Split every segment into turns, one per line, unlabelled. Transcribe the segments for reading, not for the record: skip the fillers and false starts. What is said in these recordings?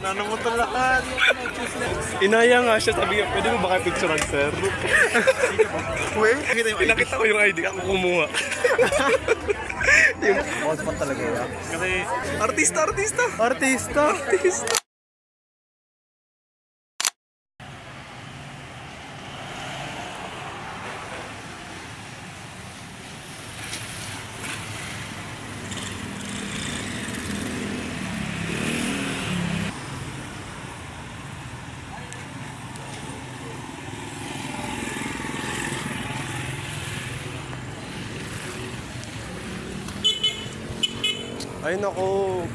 Ano mo ito lahat?
Inaya nga siya, sabi niya, pwede mo ba kayo picturean, sir?
Wait,
Pinakita ko yung ID, ako kumuha.
yung boss pa talaga yan.
Kasi, artista! Ay nako.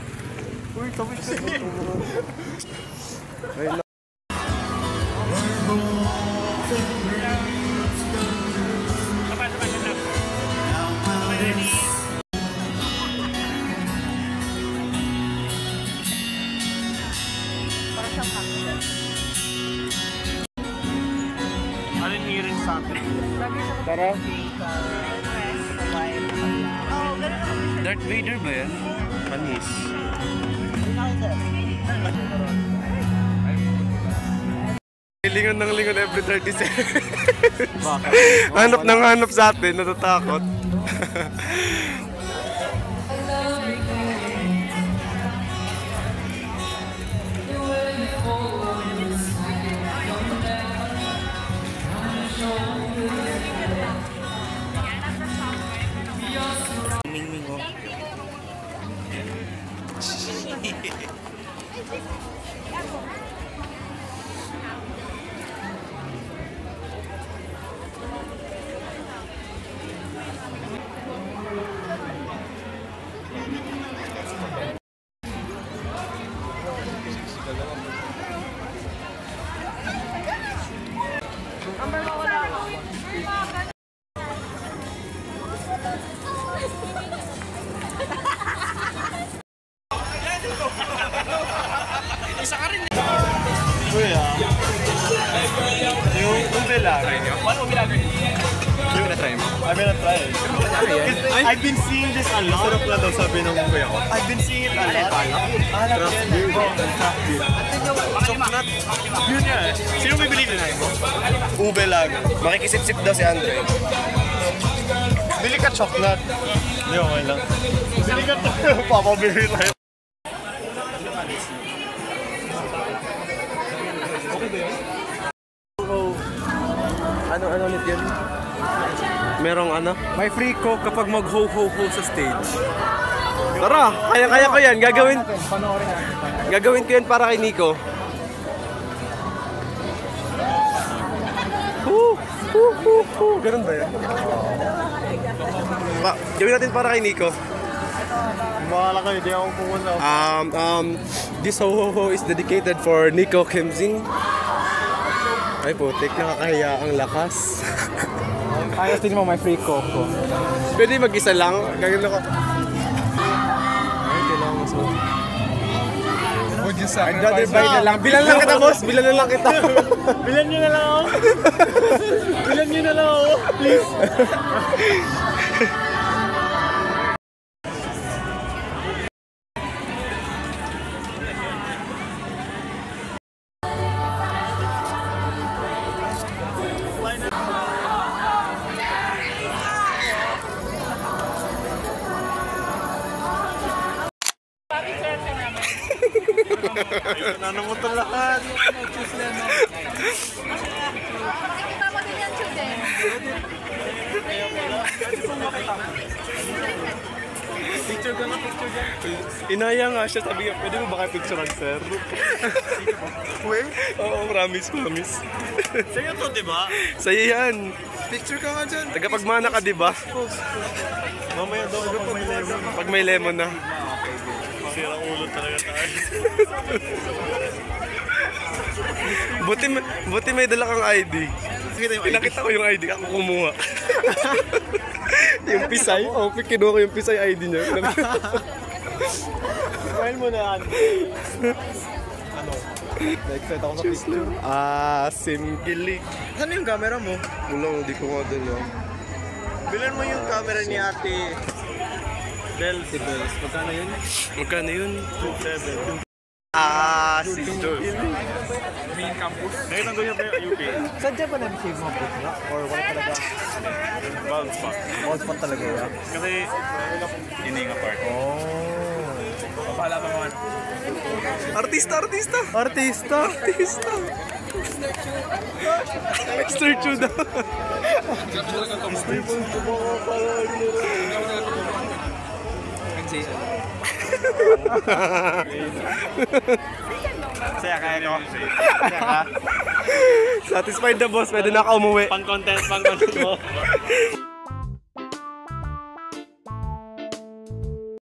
Uy, tapos siya. Ay nako.
Ano yung hearing sa atin?
Tara. Darth Vader ba yan? Panis. Lingon ng lingon every 30 seconds. Hanap ng hanap sa atin, natatakot.
Kuya, yung umbelagay niyo.
Paano umilaga niyo? Yung na-try mo?
I'm gonna try it. I've been seeing this a lot. Sarap lang daw sabi ng kuya ko. I've been seeing it a lot. Trust me. Chocolate. Yun nga eh. Sino may bili na mo?
Ubelag. Makikisip-sip daw si Andre.
Bili ka chocolate. Hindi, okay lang. Bili ka papabili tayo.
Ano ulit yun? Merong ano? May free coke kapag mag-ho-ho-ho sa stage. Tara! Kaya ko yan! Gagawin ko yan para kay Nico. Ganun ba yan? Gawin natin para kay Nico.
Bahala kayo, di ako pumunta.
This ho-ho-ho is dedicated for Nico Kemzing. Ay putik, nakakahiya ang lakas.
Ayos din mo may free coke ko.
Pwede mag-isa lang? Gagawin ako. Ay, kailangan mo sa... I'd rather buy na lang. Bilan lang kita, boss! Bilan na lang kita.
Bilan nyo na lang ako. Bilan nyo na lang ako, please. Ano mo ito lahat?
Makikita mo din yan, Chuden.
Picture ka na, picture dyan.
Inaya nga siya, sabi niya, pwede mo ba kayo picturean, sir?
Wait?
Oo, promise.
Sa'yo to, di ba?
Sa'yo yan.
Picture ka nga dyan.
Tagapagmana ka, di ba?
Mamaya daw pag may lemon.
Pag may lemon na.
Sira ulo talaga tayo.
Buti may dala kang ID. Pinakita ko yung ID, ako kumuha. Yung Pisay. Kinuha ko yung Pisay ID niya.
Smile mo na yan. Ano? Na-excite ako sa picture.
Simgilig.
Saan yung camera mo?
Wala, hindi ko nga dala.
Bilan mo yung camera ni ate. Bells. Si Bells. Magkano yun?
Magkano yun?
2.7.
Si Jules.
Main campus. Nakita ko yung UP.
Sadya ba nag-shave mga puto na? Or wala talaga?
Bald spot.
Bald spot talaga yan?
Kasi, ining apart. Papala pa man.
Artista!
Artista!
Mr. Chuda.
Saya kaya ko.
Satisfied na boss, pwede na ka umuwi.
Pang content mo.